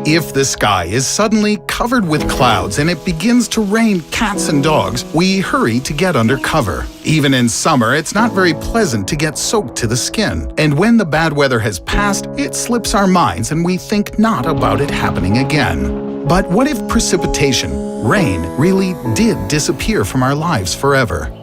If the sky is suddenly covered with clouds and it begins to rain cats and dogs, we hurry to get under cover. Even in summer, it's not very pleasant to get soaked to the skin. And when the bad weather has passed, it slips our minds and we think not about it happening again. But what if precipitation, rain, really did disappear from our lives forever?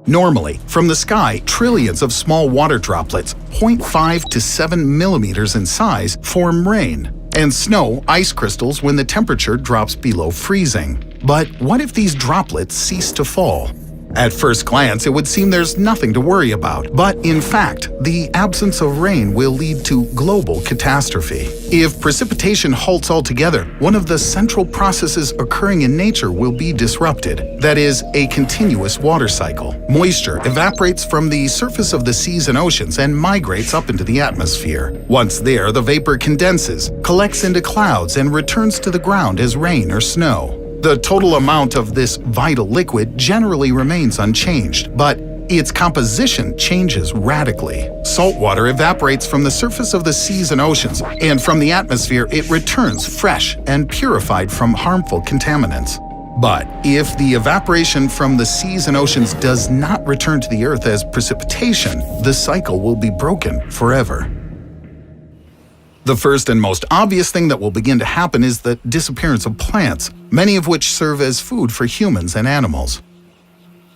Normally, from the sky, trillions of small water droplets, 0.5 to 7 millimeters in size, form rain, and snow ice crystals when the temperature drops below freezing. But what if these droplets cease to fall? At first glance, it would seem there's nothing to worry about, but in fact, the absence of rain will lead to global catastrophe. If precipitation halts altogether, one of the central processes occurring in nature will be disrupted. That is, a continuous water cycle. Moisture evaporates from the surface of the seas and oceans and migrates up into the atmosphere. Once there, the vapor condenses, collects into clouds, and returns to the ground as rain or snow. The total amount of this vital liquid generally remains unchanged, but its composition changes radically. Salt water evaporates from the surface of the seas and oceans, and from the atmosphere it returns fresh and purified from harmful contaminants. But if the evaporation from the seas and oceans does not return to the Earth as precipitation, the cycle will be broken forever. The first and most obvious thing that will begin to happen is the disappearance of plants, many of which serve as food for humans and animals.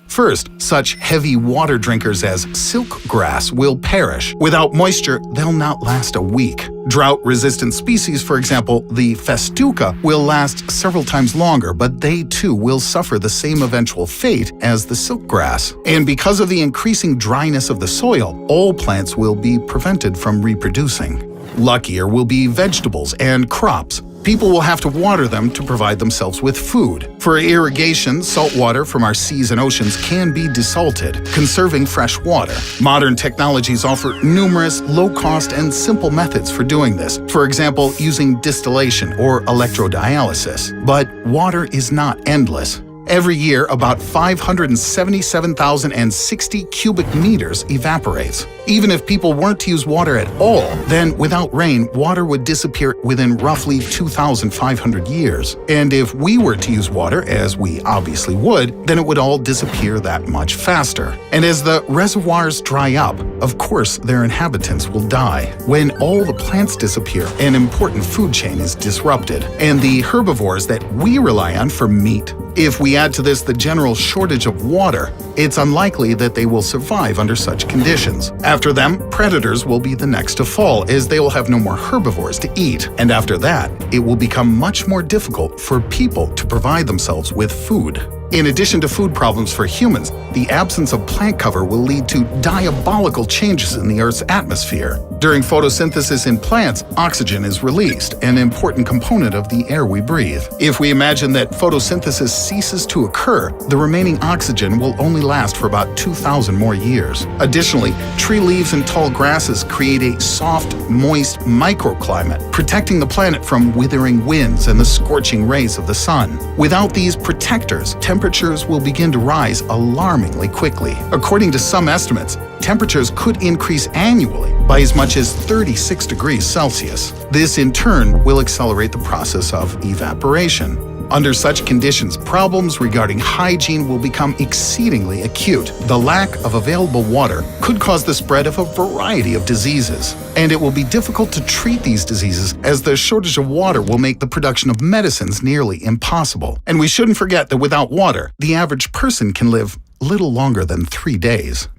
First, such heavy water drinkers as silk grass will perish. Without moisture, they'll not last a week. Drought-resistant species, for example, the festuca, will last several times longer, but they too will suffer the same eventual fate as the silk grass. And because of the increasing dryness of the soil, all plants will be prevented from reproducing. Luckier will be vegetables and crops. People will have to water them to provide themselves with food. For irrigation, salt water from our seas and oceans can be desalted, conserving fresh water. Modern technologies offer numerous low-cost and simple methods for doing this, for example, using distillation or electrodialysis. But water is not endless. Every year, about 577,060 cubic meters evaporates. Even if people weren't to use water at all, then without rain, water would disappear within roughly 2,500 years. And if we were to use water, as we obviously would, then it would all disappear that much faster. And as the reservoirs dry up, of course, their inhabitants will die. When all the plants disappear, an important food chain is disrupted, and the herbivores that we rely on for meat. If we add to this the general shortage of water, it's unlikely that they will survive under such conditions. After them, predators will be the next to fall, as they will have no more herbivores to eat. And after that, it will become much more difficult for people to provide themselves with food. In addition to food problems for humans, the absence of plant cover will lead to diabolical changes in the Earth's atmosphere. During photosynthesis in plants, oxygen is released, an important component of the air we breathe. If we imagine that photosynthesis ceases to occur, the remaining oxygen will only last for about 2,000 more years. Additionally, tree leaves and tall grasses create a soft, moist microclimate, protecting the planet from withering winds and the scorching rays of the sun. Without these protectors, temperatures will begin to rise alarmingly quickly. According to some estimates, temperatures could increase annually by as much as 36 degrees Celsius. This, in turn, will accelerate the process of evaporation. Under such conditions, problems regarding hygiene will become exceedingly acute. The lack of available water could cause the spread of a variety of diseases, and it will be difficult to treat these diseases as the shortage of water will make the production of medicines nearly impossible. And we shouldn't forget that without water, the average person can live little longer than 3 days.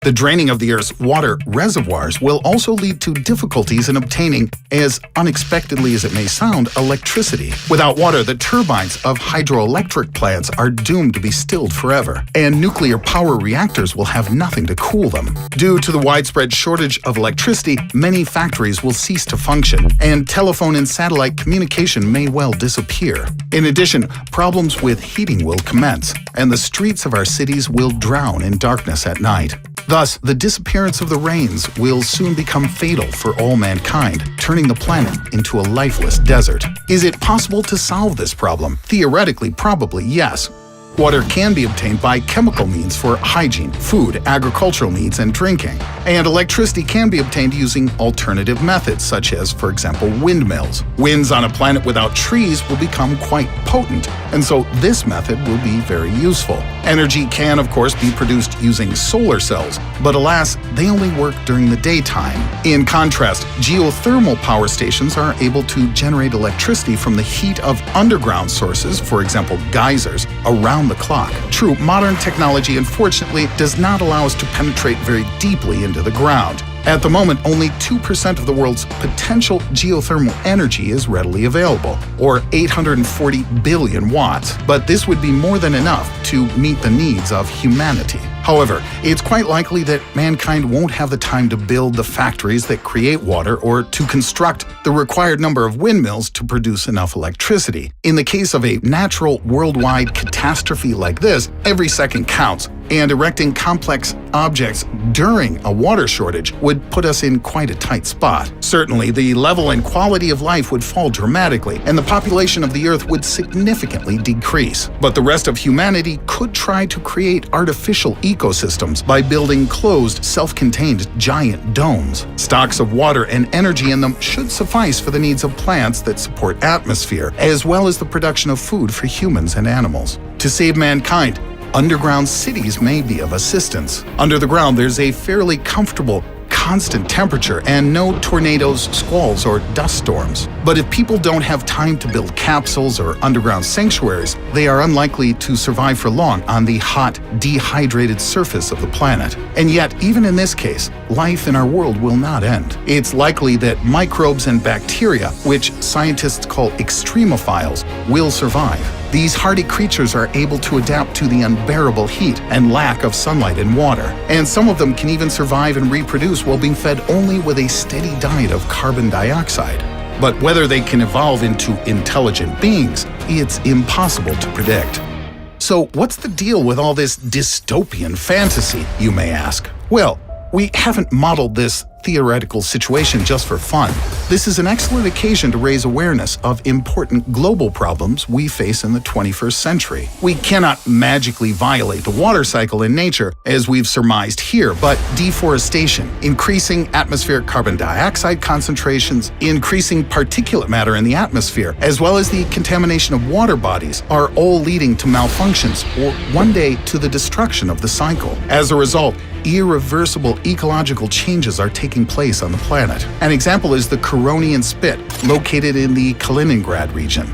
The draining of the Earth's water reservoirs will also lead to difficulties in obtaining, as unexpectedly as it may sound, electricity. Without water, the turbines of hydroelectric plants are doomed to be stilled forever, and nuclear power reactors will have nothing to cool them. Due to the widespread shortage of electricity, many factories will cease to function, and telephone and satellite communication may well disappear. In addition, problems with heating will commence, and the streets of our cities will drown in darkness at night. Thus, the disappearance of the rains will soon become fatal for all mankind, turning the planet into a lifeless desert. Is it possible to solve this problem? Theoretically, probably yes. Water can be obtained by chemical means for hygiene, food, agricultural needs, and drinking. And electricity can be obtained using alternative methods, such as, for example, windmills. Winds on a planet without trees will become quite potent, and so this method will be very useful. Energy can, of course, be produced using solar cells, but alas, they only work during the daytime. In contrast, geothermal power stations are able to generate electricity from the heat of underground sources, for example, geysers, around the clock. True, modern technology unfortunately does not allow us to penetrate very deeply into the ground. At the moment, only 2% of the world's potential geothermal energy is readily available, or 840 billion watts, but this would be more than enough to meet the needs of humanity. However, it's quite likely that mankind won't have the time to build the factories that create water or to construct the required number of windmills to produce enough electricity. In the case of a natural worldwide catastrophe like this, every second counts, and erecting complex objects during a water shortage would put us in quite a tight spot. Certainly, the level and quality of life would fall dramatically, and the population of the Earth would significantly decrease. But the rest of humanity could try to create artificial ecosystems by building closed, self-contained giant domes. Stocks of water and energy in them should suffice for the needs of plants that support atmosphere, as well as the production of food for humans and animals. To save mankind, underground cities may be of assistance. Under the ground, there's a fairly comfortable, constant temperature and no tornadoes, squalls, or dust storms. But if people don't have time to build capsules or underground sanctuaries, they are unlikely to survive for long on the hot, dehydrated surface of the planet. And yet, even in this case, life in our world will not end. It's likely that microbes and bacteria, which scientists call extremophiles, will survive. These hardy creatures are able to adapt to the unbearable heat and lack of sunlight and water, and some of them can even survive and reproduce while being fed only with a steady diet of carbon dioxide. But whether they can evolve into intelligent beings, it's impossible to predict. So what's the deal with all this dystopian fantasy, you may ask? Well, we haven't modeled this theoretical situation just for fun. This is an excellent occasion to raise awareness of important global problems we face in the 21st century. We cannot magically violate the water cycle in nature, as we've surmised here, but deforestation, increasing atmospheric carbon dioxide concentrations, increasing particulate matter in the atmosphere, as well as the contamination of water bodies are all leading to malfunctions or one day to the destruction of the cycle. As a result, irreversible ecological changes are taking place on the planet. An example is the Curonian Spit, located in the Kaliningrad region.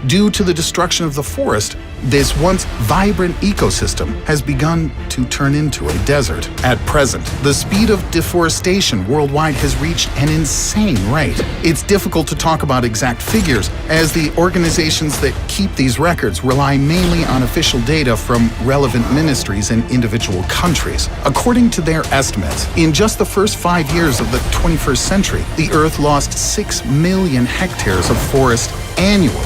Due to the destruction of the forest, this once vibrant ecosystem has begun to turn into a desert. At present, the speed of deforestation worldwide has reached an insane rate. It's difficult to talk about exact figures, as the organizations that keep these records rely mainly on official data from relevant ministries in individual countries. According to their estimates, in just the first 5 years of the 21st century, the Earth lost 6 million hectares of forest annually.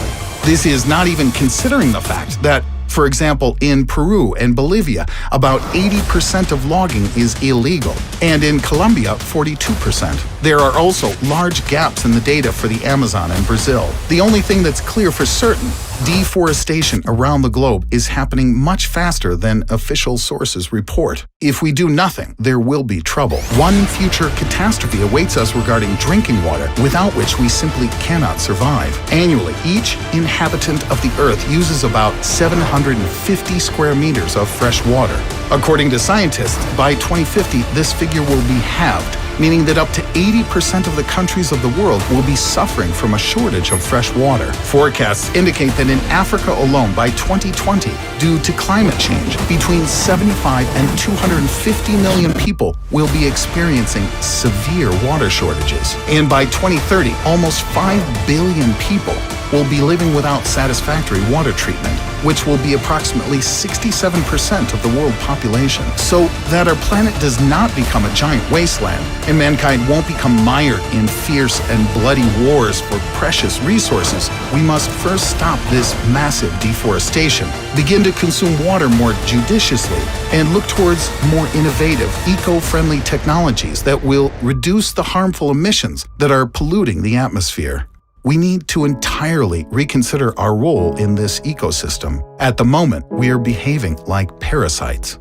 This is not even considering the fact that, for example, in Peru and Bolivia, about 80% of logging is illegal, and in Colombia, 42%. There are also large gaps in the data for the Amazon and Brazil. The only thing that's clear for certain, deforestation around the globe is happening much faster than official sources report. If we do nothing, there will be trouble. One future catastrophe awaits us regarding drinking water, without which we simply cannot survive. Annually, each inhabitant of the Earth uses about 750 square meters of fresh water. According to scientists, by 2050, this figure will be halved, meaning that up to 80% of the countries of the world will be suffering from a shortage of fresh water. Forecasts indicate that in Africa alone by 2020, due to climate change, between 75 and 250 million people will be experiencing severe water shortages. And by 2030, almost 5 billion people will be living without satisfactory water treatment, which will be approximately 67% of the world population. So that our planet does not become a giant wasteland, and mankind won't become mired in fierce and bloody wars for precious resources, we must first stop this massive deforestation, begin to consume water more judiciously, and look towards more innovative, eco-friendly technologies that will reduce the harmful emissions that are polluting the atmosphere. we need to entirely reconsider our role in this ecosystem. At the moment, we are behaving like parasites.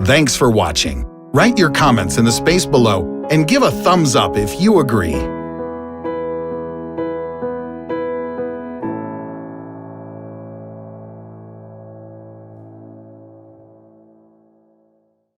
Thanks for watching. Write your comments in the space below and give a thumbs up if you agree.